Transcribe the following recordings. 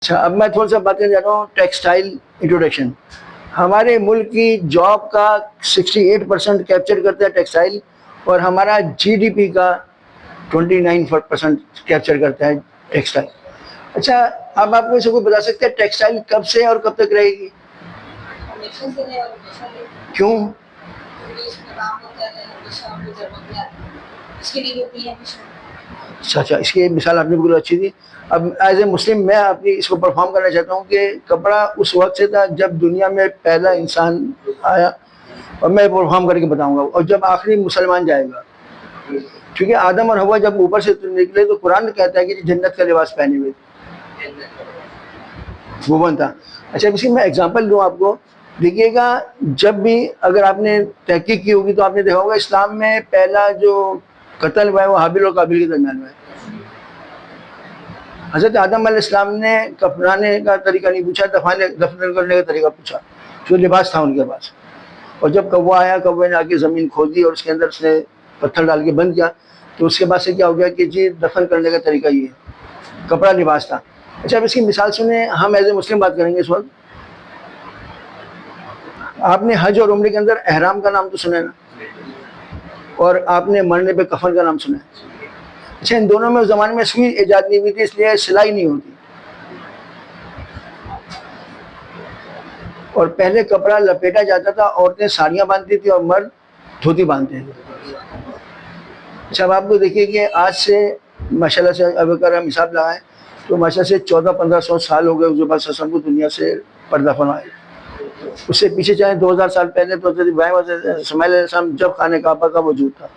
अच्छा, अब मैं थोड़ा सा बात करने जा रहा हूँ टेक्सटाइल इंट्रोडक्शन। हमारे मुल्क की जॉब का 68% कैप्चर करता है टेक्सटाइल, और हमारा जीडीपी का 29% कैप्चर करता है टेक्सटाइल। अच्छा, अब आप मुझे कोई बता सकते हैं टेक्सटाइल कब से और कब तक रहेगी? क्यों? अच्छा, इसकी मिसाल आपने बिल्कुल अच्छी दी। अब एज ए मुस्लिम मैं अपनी इसको परफॉर्म करना चाहता हूँ कि कपड़ा उस वक्त से था जब दुनिया में पहला इंसान आया, और मैं परफॉर्म करके बताऊंगा, और जब आखिरी मुसलमान जाएगा। क्योंकि आदम और हवा जब ऊपर से निकले तो कुरान कहता है कि जन्नत का लिबास पहने हुए वो बनता। अच्छा, इसकी मैं एग्जांपल दूं आपको, देखिएगा, जब भी अगर आपने तहकीक की होगी तो आपने देखा होगा इस्लाम में पहला जो कत्ल हुआ है वो हाबिल और काबिल के दरमियान हुआ है। हज़रत आदम अलैहिस्सलाम ने कफनाने का तरीका नहीं पूछा, दफन करने का तरीका पूछा, जो लिबास था उनके पास। और जब कौवा आया, कौवे ने आके ज़मीन खोदी और उसके अंदर उसने पत्थर डाल के बंद किया, तो उसके बाद से क्या हो गया कि जी दफन करने का तरीका ये है, कपड़ा लिबास था। अच्छा, अब इसकी मिसाल सुने, हम एज ए मुस्लिम बात करेंगे इस वक्त। आपने हज और उम्रे के अंदर एहराम का नाम तो सुना है ना, और आपने मरने पे कफन का नाम सुना है। अच्छा, इन दोनों में उस जमाने में सुई ईजाद नहीं हुई थी, इसलिए सिलाई नहीं होती, और पहले कपड़ा लपेटा जाता था, औरतें साड़ियाँ बांधती थी और मर्द धोती बांधते थे। अच्छा, अब आपको देखिए कि आज से माशाल्लाह से अब अगर हम हिसाब लगाएं तो माशा से 1400-1500 साल हो गए उसके बाद को दुनिया से पर्दा फरमाए। उससे पीछे चाहे 2000 साल पहले तो इब्राहिम इस्माइल जब खाने काबा का वजूद था।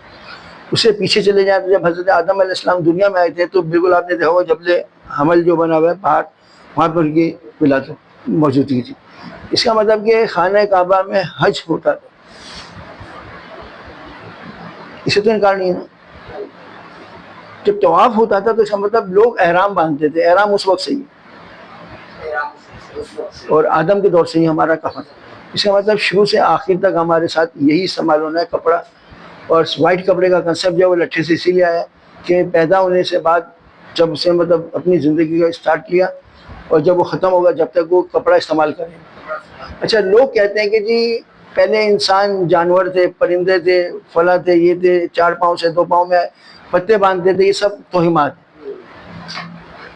उससे पीछे चले जाए तो जब हज़रत आदम अलैहिस्सलाम दुनिया में आए थे तो बिल्कुल आपने देखा होगा जबले हमल जो बना हुआ है पहाड़, वहाँ पर उनकी विलादत मौजूदगी थी। इसका मतलब कि खाना काबा में हज होता था, इसे तो इनकार नहीं है ना। जब तवाफ होता था तो इसका मतलब लोग एहराम बांधते थे, एहराम उस वक्त से ही, और आदम के दौर से ही हमारा कफन। इसका मतलब शुरू से आखिर तक हमारे साथ यही इस्तेमाल होना है कपड़ा। और वाइट कपड़े का कंसेप्ट जो वो लट्ठे से इसीलिए आया कि पैदा होने से बाद जब उसे मतलब अपनी ज़िंदगी का स्टार्ट किया, और जब वो ख़त्म होगा जब तक वो कपड़ा इस्तेमाल करें। अच्छा, लोग कहते हैं कि जी पहले इंसान जानवर थे, परिंदे थे, फला थे, ये थे, 4 पाँव से 2 पाँव में पत्ते बांधते थे, ये सब तोहिमात है।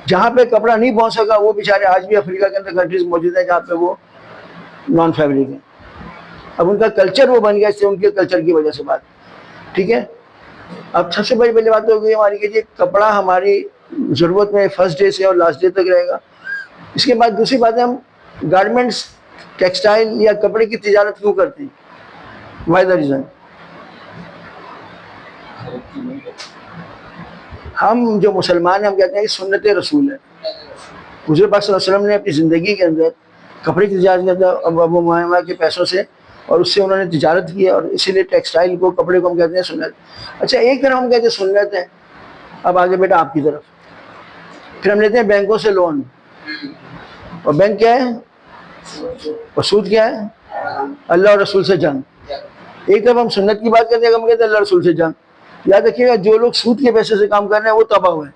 जहाँ पे कपड़ा नहीं पहुँच सका वो बेचारे आज भी अफ्रीका के अंदर कंट्रीज मौजूद है जहाँ पे वो नॉन फैब्रिक है। अब उनका कल्चर वो बन गया, इससे उनके कल्चर की वजह से बात, ठीक है। अब सबसे बड़ी पहली बात हो गई हमारी कि कपड़ा हमारी ज़रूरत में फर्स्ट डे से और लास्ट डे तक रहेगा। इसके बाद दूसरी बात है, हम गारमेंट्स, टेक्सटाइल या कपड़े की तिजारत क्यों करते हैं? Why the reason? हम जो मुसलमान हैं हम कहते हैं कि सुन्नत रसूल है। हुज़ूर पाक सल्लल्लाहु अलैहि वसल्लम ने अपनी ज़िंदगी के अंदर कपड़े की तिजारत किया था अबू मुआविया के पैसों से, और उससे उन्होंने तिजारत की है, और इसीलिए टेक्सटाइल को, कपड़े को हम कहते हैं सुन्नत। अच्छा, एक तरफ हम कहते हैं सुन्नत है। अब आगे बेटा आपकी तरफ, फिर हम लेते हैं बैंकों से लोन, और बैंक क्या है, और सूद क्या है, अल्लाह और रसूल से जंग। एक तरफ हम सुन्नत की बात करते हैं, हम कहते हैं अल्लाह रसूल से जंग। याद रखिएगा, जो लोग सूद के पैसे से काम कर रहे हैं वो तबाह हुए।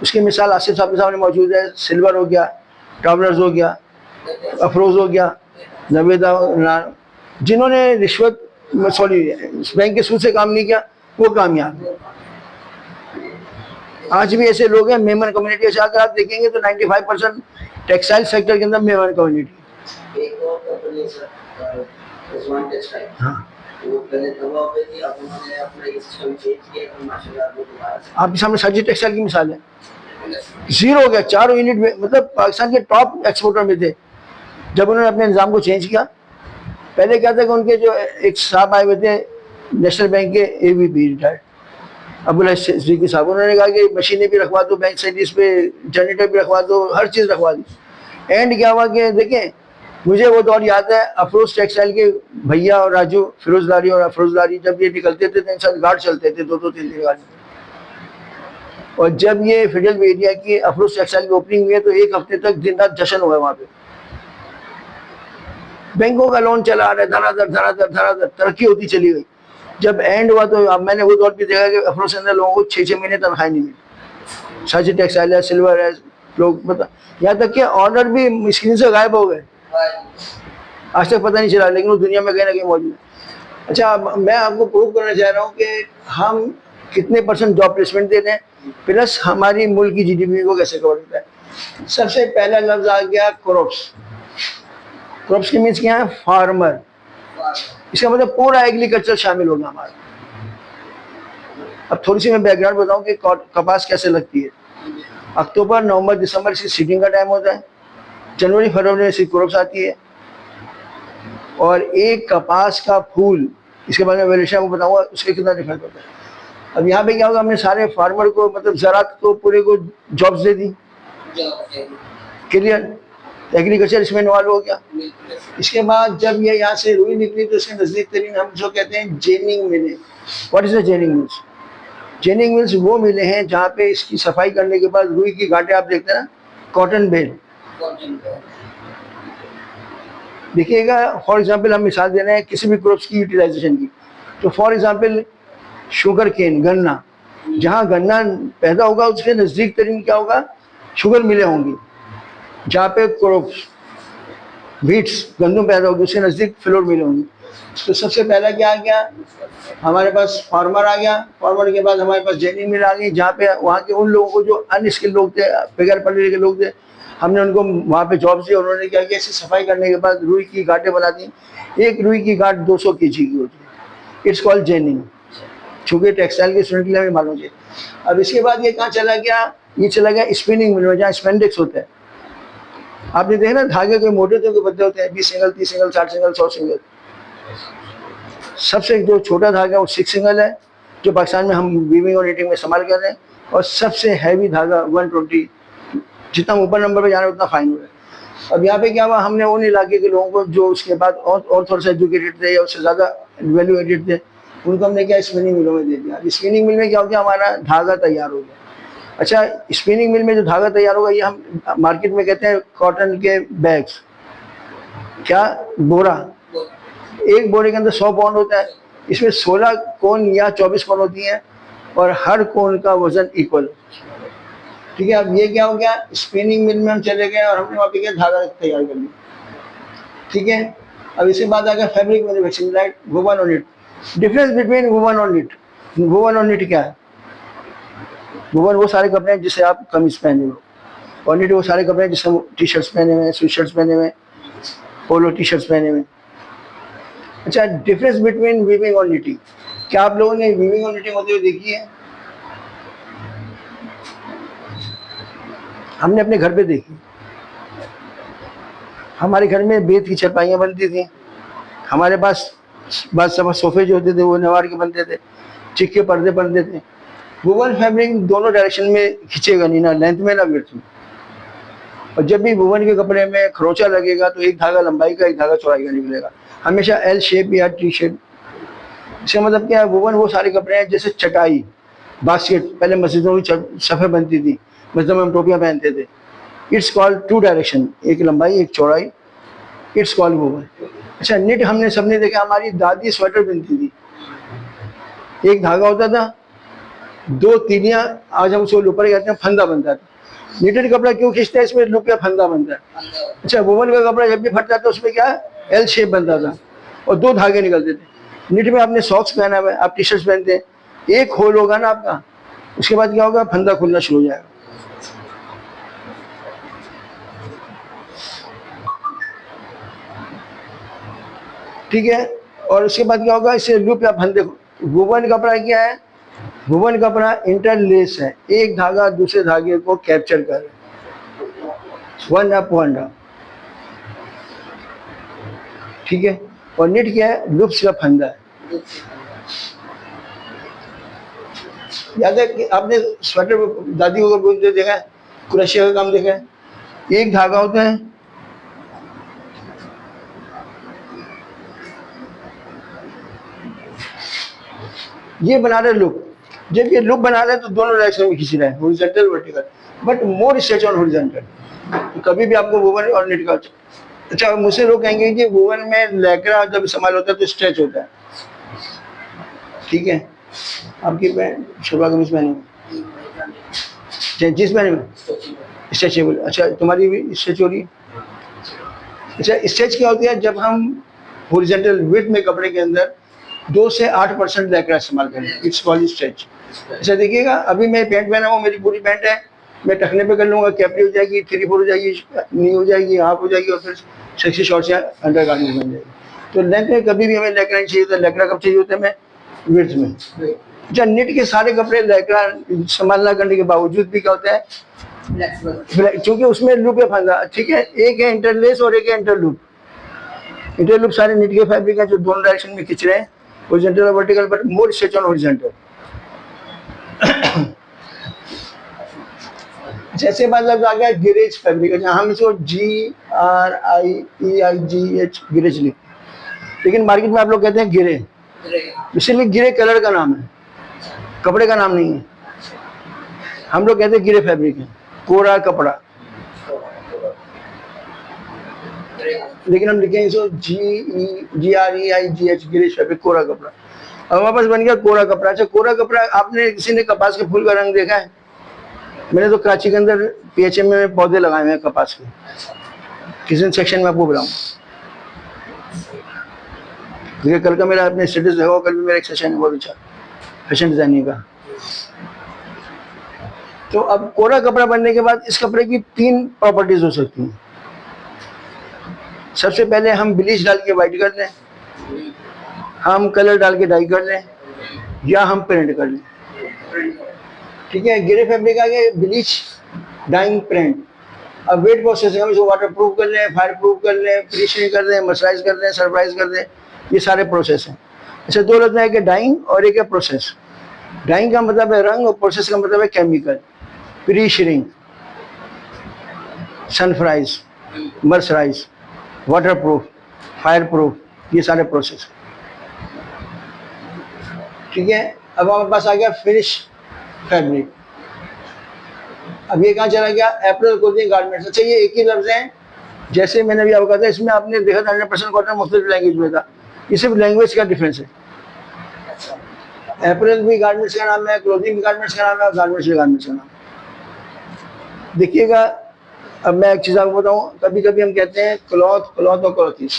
उसकी मिसाल आसिफ साहब के सामने मौजूद है। सिल्वर हो गया, ट्रैवलर्स हो गया, अफरोज़ हो गया, नवेदा, जिन्होंने रिश्वत बैंक के सूद से काम नहीं किया वो कामयाब। आज भी ऐसे लोग हैं, मेमन कम्युनिटी से अगर आप देखेंगे तो 95% टेक्सटाइल सेक्टर के अंदर मेमन कम्युनिटी। हाँ, आपके सामने साजी टेक्सटाइल की मिसाल है। 0 हो गया, 4 यूनिट में, मतलब पाकिस्तान के टॉप एक्सपोर्टर में थे। जब उन्होंने अपने निज़ाम को चेंज किया, पहले क्या था कि उनके जो एक साहब आए हुए थे नेशनल बैंक के AVP रिटायर्ड अब्दुल सिद्दीकी साहब, उन्होंने कहा कि मशीनें भी रखवा दो बैंक से, इस पे जनरेटर भी रखवा दो, हर चीज़ रखवा दी। एंड क्या हुआ कि देखें, मुझे वो दौर याद है, अफरोज़ टेक्सटाइल के भैया और राजू, फिरोजदारी और अफरोजदारी, जब ये निकलते थे तो इनके साथ गार्ड चलते थे, 2-2 3-3 गाड़ी। और जब ये फेडरल एरिया की अफरोज़ टेक्सटाइल की ओपनिंग हुई है तो 1 हफ्ते तक दिन रात जश्न हुआ वहाँ पे। बैंकों का लोन चला आ रहा है, धड़ाधड़ तरक्की होती चली गई। जब एंड हुआ तो अब मैंने वो दौर भी देखा कि अफरोज़ के अंदर लोगों को 6-6 महीने तनख्वाह नहीं मिली। साजी टेक्सटाइल है, सिल्वर है, लोग बता, यहाँ तक कि ऑर्डर भी स्क्रीन से गायब हो गए, आज तक पता नहीं चला, लेकिन वो दुनिया में कहीं ना कहीं मौजूद है। अच्छा, अब मैं आपको प्रूव करना चाह रहा हूँ कि हम कितने % जॉब प्लेसमेंट दे रहे हैं, प्लस हमारी मुल्क की जीडीपी को कैसे कवर करता है। सबसे पहला लफ्ज आ गया क्रॉप्स। क्रॉप्स के मीन्स क्या है? फार्मर। इसका मतलब पूरा एग्रीकल्चर शामिल होगा हमारा। अब थोड़ी सी मैं बैकग्राउंड बताऊं कि कपास कैसे लगती है। अक्टूबर, नवंबर, दिसंबर इसकी सीडिंग का टाइम होता है। जनवरी, फरवरी में इसकी क्रॉप्स आती है। और एक कपास का फूल, इसके बारे में वैल्यूएशन आपको बताऊंगा उसके कितना डिफरेंस होता है। अब यहाँ पे क्या होगा, हमने सारे फार्मर को, मतलब ज़राअत को पूरे को jobs they the. Clear? Agriculture इसमें इन्वॉल्व हो गया। इसके बाद जब ये यहाँ से रुई निकली तो इसके नज़दीक तरीन हम जो कहते हैं जेनिंग मिलें। What is the ginning mills? Ginning mills वो मिले हैं जहाँ पे इसकी सफाई करने के बाद रुई की गांठें, आप देखते हैं ना, कॉटन बेल। देखिएगा, फॉर एग्जांपल हम मिसाल दे रहे हैं किसी भी क्रॉप्स की यूटिलाइजेशन की, तो फॉर एग्जांपल शुगर केन, गन्ना, जहाँ गन्ना पैदा होगा उसके नज़दीक तरीन क्या होगा, शुगर मिलें होंगी। जहाँ पे क्रॉप्स, बीट्स, गंदम पैदा होगी उसके नज़दीक फ्लोर मिले होंगी। तो सबसे पहला क्या आ गया, हमारे पास फार्मर आ गया। फार्मर के बाद हमारे पास जेनिंग मिल आ गई, जहाँ पे वहाँ के उन लोगों को जो अनस्किल्ड लोग थे, बगैर पढ़े लिखे लोग थे, हमने उनको वहाँ पे जॉब्स दिए। उन्होंने क्या किया, इसे सफाई करने के बाद रुई की गांठें बना दी। एक रुई की गांठ 200 kg की होती है। It's called ginning. चूँकि टेक्सटाइल के स्टूडेंट के लिए हमें मालूम चाहिए। अब इसके बाद ये कहाँ चला गया, ये चला गया स्पिनिंग मिल में, जहाँ स्पेंडेक्स होता है। आपने देखा ना, धागे के मोटे तो बद्दे होते हैं, 20 सिंगल, 30 सिंगल, 60 सिंगल, 100 सिंगल। सबसे जो छोटा धागा वो 6 सिंगल है, जो पाकिस्तान में हम वीविंग और नीटिंग में इस्तेमाल कर रहे हैं। और सबसे हैवी धागा 120, जितना ऊपर नंबर पे जाना है उतना फाइन है। अब यहाँ पे क्या हुआ, हमने उन इलाके के लोगों को जो उसके बाद और थोड़ा सा एजुकेटेड थे या उससे ज़्यादा वैल्यू एडेड थे, उनको हमने क्या स्पिनिंग मिलों में दे दिया। स्पिनिंग मिल में क्या हो गया, हमारा धागा तैयार हो गया। अच्छा, स्पिनिंग मिल में जो धागा तैयार होगा, ये हम मार्केट में कहते हैं कॉटन के बैग्स, क्या बोरा। एक बोरे के अंदर 100 पाउंड होता है। इसमें 16 कोन या 24 कोन होती हैं और हर कोन का वजन इक्वल। ठीक है, अब ये क्या हो गया, स्पिनिंग मिल में हम चले गए और हमने वहाँ पे क्या धागा तैयार कर लिया। ठीक है, अब इसके बाद आ गया फैब्रिक मैन्युफैक्चरिंग, राइट, वुवन और निट। डिफरेंस बिटवीन वुवन और निट। वुवन और निट क्या है? वुवन वो सारे कपड़े हैं जिससे आप कमीज पहने हो, और निट वो सारे कपड़े हैं जिससे टी शर्ट्स पहने हुए, स्वेट शर्ट्स पहने हुए, पोलो टी शर्ट्स पहने हुए। अच्छा, डिफरेंस बिटवीन वीविंग और निटिंग, क्या आप लोगों ने वीविंग और निटिंग होते हुए देखी है? हमने अपने घर पे देखी। हमारे घर में बेत की चरपाइयाँ बनती थी, हमारे पास बस सब सोफे जो होते थे वो नवार के बनते थे, चिक के पर्दे बनते थे। वुवन फैब्रिक दोनों डायरेक्शन में खींचेगा नहीं, ना लेंथ में ना विड्थ में। और जब भी वुवन के कपड़े में खरोंचा लगेगा तो एक धागा लंबाई का, एक धागा चौड़ाई का निकलेगा, हमेशा एल शेप या टी शेप। इसका मतलब क्या है, वुवन वो सारे कपड़े हैं जैसे चटाई, बास्केट, पहले मस्जिदों की सफ़े बनती थी, मस्जिदों में हम टोपियाँ पहनते थे। इट्स कॉल्ड 2 डायरेक्शन, एक लंबाई एक चौड़ाई, इट्स कॉल्ड वुवन। अच्छा, निट हमने सबने देखा, हमारी दादी स्वेटर बनती थी, एक धागा होता था, 2 तीलियाँ, आज हम उसको लुपर कहते हैं, फंदा बनता था। निटेड कपड़ा क्यों खींचते हैं, इसमें लुप या फंदा बनता है। अच्छा, वुवन का कपड़ा जब भी फटता था उसमें क्या एल शेप बनता था और 2 धागे निकलते थे। निट में आपने सॉक्स पहना हुआ है, आप टी शर्ट्स पहनते हैं, एक होल होगा ना आपका, उसके बाद क्या होगा, फंदा खुलना शुरू हो जाएगा। ठीक है, और उसके बाद क्या होगा, इसे लूप या फंदे। वुवन कपड़ा क्या है, वुवन कपड़ा इंटरलेस है, एक धागा दूसरे धागे को कैप्चर कर, वन अप वन डाउन। ठीक है, और निट क्या है, लूप्स का फंदा है। याद है कि आपने स्वेटर दादी को बुनते देखा है, क्रोशिया का काम देखा है, एक धागा होता है, ये बना रहे लुक। जब ये लुक बना रहे हैं तो दोनों डायरेक्शन में खींच रहे हैं, horizontal vertical, but more stretch on horizontal. कभी भी आपको वुवन और निट का, अच्छा मुझसे लोग कहेंगे कि वुवन में लैक्रा जब इस्तेमाल होता है तो स्ट्रेच होता है। ठीक है, आपकी पैंट शलवार कमीज पहने हुए, जींस पहने हुए, स्ट्रेचेबल। अच्छा, तुम्हारी भी स्ट्रेच हो रही है। अच्छा, स्ट्रेच क्या होती है? जब हम हॉरिजॉन्टल विड्थ में कपड़े के अंदर 2 से 8% लैक्रा इस्तेमाल करें, इट्स कॉल्ड स्ट्रेच। अच्छा देखिएगा, अभी मैं पैंट पहना हूँ, मेरी पूरी पैंट है, मैं टखने पे कर लूँगा, कैपरी हो जाएगी, 3/4 हो जाएगी, नी हो जाएगी, हाफ हो जाएगी, और फिर सेक्सी शॉर्ट्स या अंडर गारमेंट बन जाएगी। तो लेंथ में कभी भी हमें लैक्रा नहीं चाहिए। तो लैक्रा कब चाहिए होता है? हमें विड्थ में। अच्छा, नेट के सारे कपड़े लैक्रा संभालना करने के बावजूद भी क्या होता है? क्योंकि उसमें लूप है फंदा, ठीक है। एक है इंटरलेस और एक है इंटरलूप। इंटरलूप सारे नेट के फैब्रिक है जो दोनों डायरेक्शन में खींच रहे हैं, हॉरिजॉन्टल और vertical, but more stretch on horizontal. जैसे मतलब आ गया गिरेज फैब्रिक, हम इसको GRIEIGH गिरेज लिखते हैं, लेकिन मार्केट में आप लोग कहते हैं गिरे, इसीलिए गिरे कलर का नाम है, कपड़े का नाम नहीं है। हम लोग कहते हैं गिरे फैब्रिक है, कोरा कपड़ा, लेकिन हम लिखेंगे इसको GREIGH गिरेज फैब्रिक, कोरा कपड़ा। अब हमारे पास बन गया कोरा कपड़ा। अच्छा, कोरा कपड़ा, आपने किसी ने कपास के फूल का रंग देखा है? मैंने तो कराची के अंदर PHM में पौधे लगाए हुए हैं कपास के, किसी सेक्शन में आपको बुलाऊं, क्योंकि कल का मेरा अपने स्टेटस देखो, कल भी मेरा एक सेशन है बहुत अच्छा फैशन डिजाइनिंग का। तो अब कोरा कपड़ा बनने के बाद इस कपड़े की 3 प्रॉपर्टीज हो सकती हैं। सबसे पहले हम ब्लीच डाल के वाइट कर लें, हम कलर डाल के डाई कर लें, या हम प्रिंट कर लें, ठीक है। गिरे फैब्रिक आ गया, ब्लीच, डाइंग, प्रिंट। अब वेट प्रोसेस, हम इसको वाटर प्रूफ कर लें, फायर प्रूफ कर लें, प्रीशनिंग कर दें, मर्सराइज कर दें, सरप्राइज कर दें, ये सारे प्रोसेस हैं। अच्छा, 2 लगता है कि डाइंग और एक है प्रोसेस। डाइंग का मतलब है रंग और प्रोसेस का मतलब है chemical. Preshrinking, sanforise, mercerise, water proof, fire proof, ये सारे प्रोसेस, ठीक है। अब हमारे पास आ गया फिनिश फैब्रिक। अब ये कहाँ चला गया? अप्रैल क्लोथिंग गारमेंट्स। अच्छा, ये एक ही लफ्ज है, जैसे मैंने अभी आपको कहा था, इसमें आपने देखा था 100% कॉटन मुख्तलिफ लैंग्वेज में था, ये सिर्फ लैंग्वेज का डिफरेंस है। अप्रैल भी गारमेंट्स का नाम है, क्लोथिंग भी गारमेंट्स का नाम है, और गारमेंट्स भी गारमेंट्स का नाम है। देखिएगा, अब मैं एक चीज़ आपको बताऊँ, कभी कभी हम कहते हैं क्लॉथ, क्लॉथ और क्लॉथीज।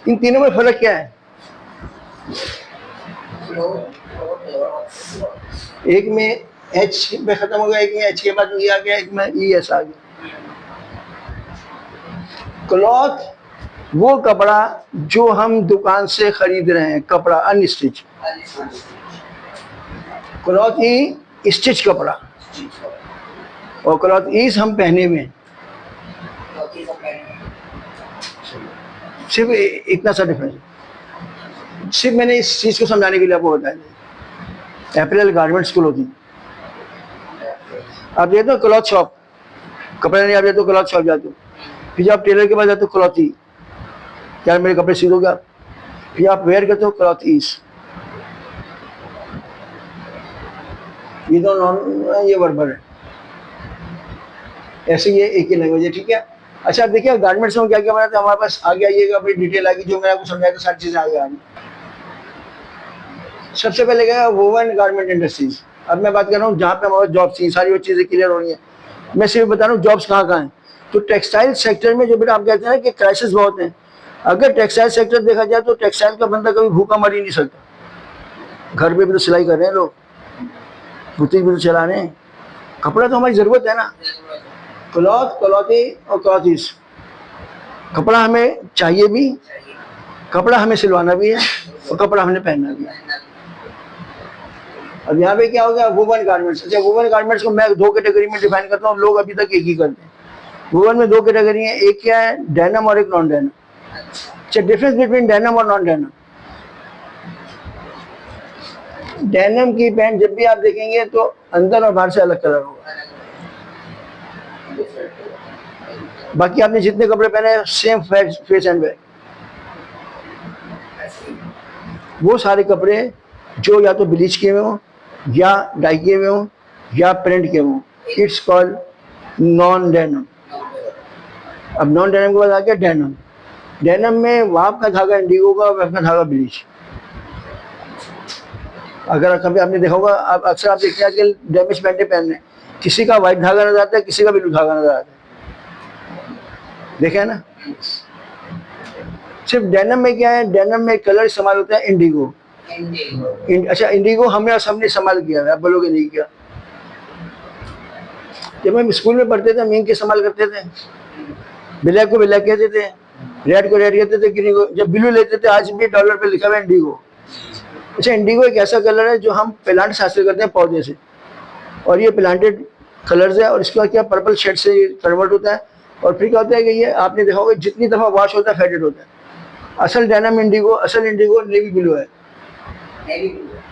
इन तीनों में फर्क क्या है? एक में H पे खत्म हो गया, एक में H के बाद E आ गया, एक में ES आ गया। क्लॉथ वो कपड़ा जो हम दुकान से खरीद रहे हैं, कपड़ा अनस्टिच। क्लॉथ ही स्टिच कपड़ा, और क्लॉथ ईज हम पहने हुए हैं। सिर्फ इतना सा डिफरेंस, सिर्फ मैंने इस चीज़ को समझाने के लिए आपको बताया। अप्रैल गारमेंट्स क्लोथिंग, आप देते हो क्लॉथ शॉप, कपड़ा नहीं, आप देते हो क्लॉथ शॉप जाते हो, फिर जब आप टेलर के पास जाते हो क्लॉथ ही, यार मेरे कपड़े सी दोगे आप, फिर आप वेयर करते हो क्लॉथ ईज। ये तो नॉन, ये वर्बर है, ऐसे ये एक ही लैंग्वेज है, ठीक है। अच्छा, देखिए गारमेंट्स में क्या क्या बनाते हैं, हमारे पास आ गया ये बड़ी डिटेल आ गई, जो मैंने आपको समझाया था सारी चीज़ें आ गया। सबसे पहले क्या है, वोवन गारमेंट इंडस्ट्रीज। अब मैं बात कर रहा हूँ जहाँ पे हमारे जॉब्स थी, सारी वो चीज़ें क्लियर हो रही हैं। मैं सिर्फ बता रहा हूँ जॉब्स कहाँ कहाँ हैं। तो टेक्सटाइल सेक्टर में जो बेटा आप कहते हैं ना कि क्राइसिस बहुत है, अगर टेक्सटाइल सेक्टर देखा जाए तो टेक्सटाइल का बंदा कभी भूखा मर ही नहीं सकता। घर पे भी तो सिलाई कर रहे हैं लोग, बुटीक भी तो चला रहे हैं, कपड़ा तो हमारी ज़रूरत है ना। क्लॉथ, क्लॉथी और क्लॉथीज, कपड़ा हमें चाहिए भी, कपड़ा हमें सिलवाना भी है, और कपड़ा हमने पहनना भी है। अब यहाँ पे क्या हो गया, वुवन गारमेंट्स। अच्छा, वुवन गारमेंट्स को मैं 2 कैटेगरी में डिफाइन करता हूँ, लोग अभी तक एक ही करते हैं। वुवन में 2 कैटेगरी है, एक क्या है, डेनिम और एक नॉन डेनिम। अच्छा, डिफरेंस बिटवीन डेनिम और नॉन डेनिम। डेनिम की पैंट जब भी आप देखेंगे तो अंदर और बाहर से अलग कलर होगा, बाकी आपने जितने कपड़े पहने सेम फेस एंड बैक, वो सारे कपड़े जो या तो ब्लीच किए हुए हों, या डाई किए हुए हों, या प्रिंट किए हुए हों, इट्स कॉल्ड नॉन डेनिम। अब नॉन डेनिम के बाद आ गया डेनिम। डेनिम में वाप का धागा इंडिगो का, वेब का धागा ब्लीच। अगर कभी आपने देखा होगा, आप अक्सर आप देखते हैं आजकल डैमेज पैंटें पहन रहे हैं, किसी का वाइट धागा नजर आता है, किसी का ब्लू धागा नजर आता है, देखे है ना। सिर्फ डेनिम में क्या है, डेनिम में कलर इस्तेमाल होता है इंडिगो। अच्छा, इंडिगो हमने और सबने इस्तेमाल किया है, आप बोलोगे नहीं किया। जब हम स्कूल में पढ़ते थे हम इंक इस्तेमाल करते थे, ब्लैक को ब्लैक कहते थे, रेड को रेड कहते थे, ग्रीन को, जब ब्लू लेते थे आज भी डॉलर पे लिखा हुआ है इंडिगो। अच्छा, इंडिगो एक ऐसा कलर है जो हम प्लांट से हासिल करते हैं, पौधे से, और ये प्लांटेड कलर्स है, और इसका क्या पर्पल शेड से कन्वर्ट होता है, और फिर क्या होता है कि ये आपने देखा होगा जितनी दफ़ा वॉश होता है फेडेड होता है। असल डेनिम इंडिगो, असल इंडिगो नेवी ब्लू है,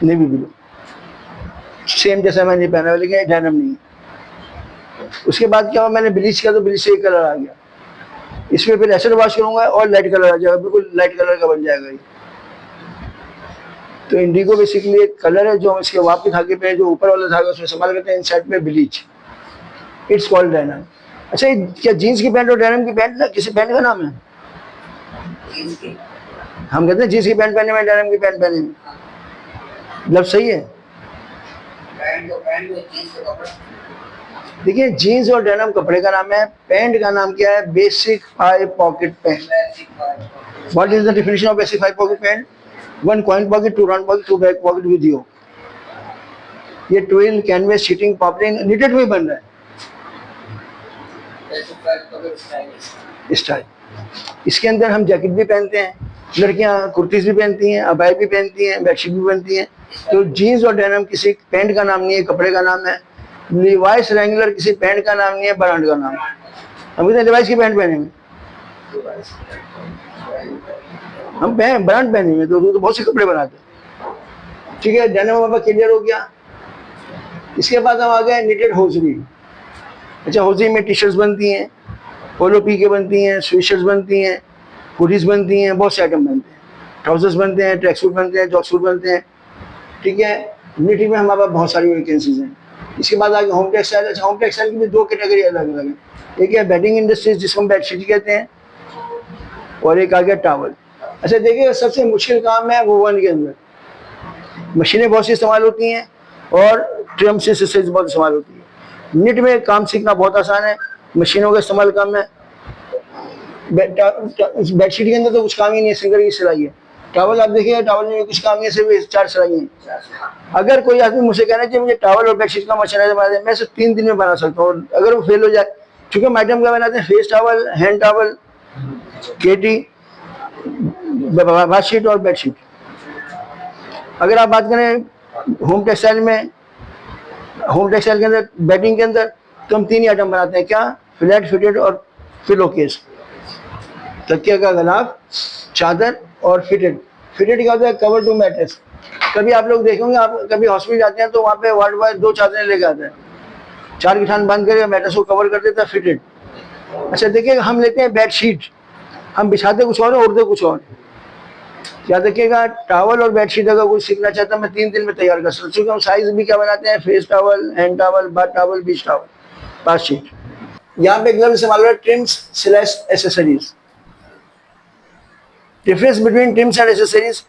नेवी ब्लू सेम जैसा मैंने पहना है, लेकिन डेनिम नहीं है। उसके बाद क्या हुआ, मैंने ब्लीच किया तो ब्लीच से एक कलर आ गया, इसमें फिर एसिड वॉश करूँगा और लाइट कलर आ जाएगा, बिल्कुल लाइट कलर का बन जाएगा ये। तो इंडिगो बेसिकली एक कलर है जो हम इसके वाप के धागे पे, जो ऊपर वाला धागा उसमें इस्तेमाल करते हैं, इनसाइड में ब्लीच, इट्स कॉल्ड डेनिम। अच्छा, क्या जीन्स की पैंट और डेनिम की पैंट ना किसी पैंट का नाम है? हम कहते हैं जीन्स की पैंट पहने में, डेनिम की पैंट पहने में, मतलब सही है। देखिए, जीन्स और डेनिम कपड़े का नाम है, पैंट का नाम क्या है? Basic 5 pocket pant. What is the definition of basic 5 pocket pant? 1 coin pocket, 2 round pocket, 2 back pocket with you. ये ट्विल, कैनवस, शीटिंग, पॉपलिंग, निटेड में बन रहा है स्टाइल। इसके अंदर हम जैकेट भी पहनते हैं, लड़कियां कुर्तीज भी पहनती हैं, अबाई भी पहनती हैं, बेडशीट भी पहनती हैं। तो जीन्स और डेनिम किसी पैंट का नाम नहीं है, कपड़े का नाम है। लिवाइस रेंगुलर किसी पैंट का नाम नहीं है, ब्रांड का नाम है। हम कहते हैं लिवाइस की पैंट पहने में, हम ब्रांड पहने में, तो बहुत से कपड़े बनाते हैं। ठीक है, डेनिम बाबा क्लियर हो गया। इसके बाद हम आ गए निटेड होजरी। अच्छा, होजरी में टी शर्ट्स बनती हैं, पोलो पी के बनती हैं, स्वेट शर्ट्स बनती हैं, हुडीज बनती हैं, बहुत से आइटम बनते हैं, ट्राउजर्स बनते हैं, ट्रैक सूट बनते हैं, जॉक सूट बनते हैं। ठीक है, निटिंग में हमारे पास बहुत सारी वैकेंसीज हैं। इसके बाद आगे होम टेक्सटाइल। अच्छा, होम टेक्सटाइल की भी 2 कैटेगरी अलग अलग है। एक है बेडिंग इंडस्ट्रीज, जिसको हम बेडशीट कहते हैं, और एक आ गया टावल। अच्छा, देखिए सबसे मुश्किल काम है वोवन के अंदर, मशीनें बहुत सी इस्तेमाल होती हैं और ट्रिम से बहुत इस्तेमाल होती है। निट में काम सीखना बहुत आसान है, मशीनों का इस्तेमाल कम है। बेडशीट के अंदर तो कुछ काम ही नहीं है, सिंगर की सिलाई है। टावल आप देखिए, टावल में कुछ काम नहीं है, सिर्फ 4 सिलाई है। अगर कोई आदमी मुझसे कहना चाहिए मुझे टावल और बेडशीट का मशीनरी बना दे, मैं सिर्फ 3 दिन में बना सकता हूँ। अगर वो फेल हो जाए, चूँकि हम आइटम क्या बनाते हैं, फेस टावल, हैंड टावल, केटी, बेडशीट और बेडशीट। अगर आप बात करें होम टेक्सटाइल में, होम टेक्सटाइल के अंदर बेडिंग के अंदर, तो हम 3 ही आइटम बनाते हैं। क्या? फ्लैट, फिटेड और पिलो केस, तकिया का गलाफ, चादर और फिटेड। फिटेड क्या होता है? Cover to mattress. कभी आप लोग देखेंगे, आप कभी हॉस्पिटल जाते हैं तो वहाँ पे वार्ड बॉय 2 चादरें लेके आता है, 4 की ठान बांध कर मैट्रेस को कवर कर देता है, फिटेड। अच्छा, देखिए हम लेते हैं बेडशीट, हम बिछाते कुछ और, ओढ़ते कुछ और। याद रखिएगा, टावल और बेडशीट अगर कुछ सीखना चाहता है, मैं 3 दिन में तैयार कर सकता हूँ। क्योंकि हम साइज भी क्या बनाते हैं, face towel, hand towel, bath towel, beach towel, bath sheet. यहाँ पे ग्लव्स इस्तेमाल हो रहा है, trims slash accessories. Difference between trims and accessories.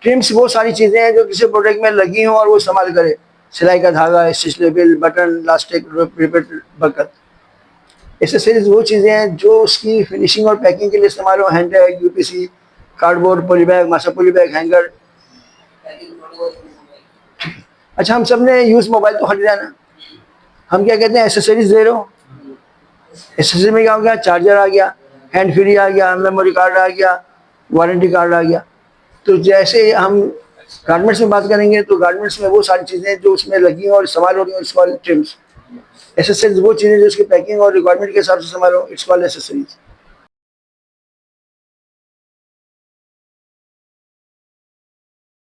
Trims वो सारी चीज़ें हैं जो किसी प्रोडक्ट में लगी हों और वो इस्तेमाल करे, सिलाई का धागा, stitch label, button, elastic, rivet, बकत। एसेसरीज वो चीज़ें हैं जो उसकी फिनिशिंग और पैकिंग के लिए इस्तेमाल हो, hand tag, UPC, cardboard, poly bag, मासा पॉली बैग, हैंगर। अच्छा, हम सब ने यूज मोबाइल तो हट जाना, हम क्या कहते हैं, एसेसरीज दे रहे हो। एसेसरी में क्या हो गया? चार्जर आ गया, हैंड फ्री आ गया, मेमोरी कार्ड आ गया, वारंटी कार्ड आ गया। तो जैसे हम गारमेंट्स में बात करेंगे तो गारमेंट्स में वो सारी चीज़ें जो उसमें लगी हैं और इस्तेमाल हो रही हैं, इट्स कॉल्ड ट्रिम्स। एसेसरीज वो चीज़ें जो उसकी पैकिंग और रिक्वायरमेंट के हिसाब से इस्तेमाल हो, इट्स कॉल्ड एसेसरीज।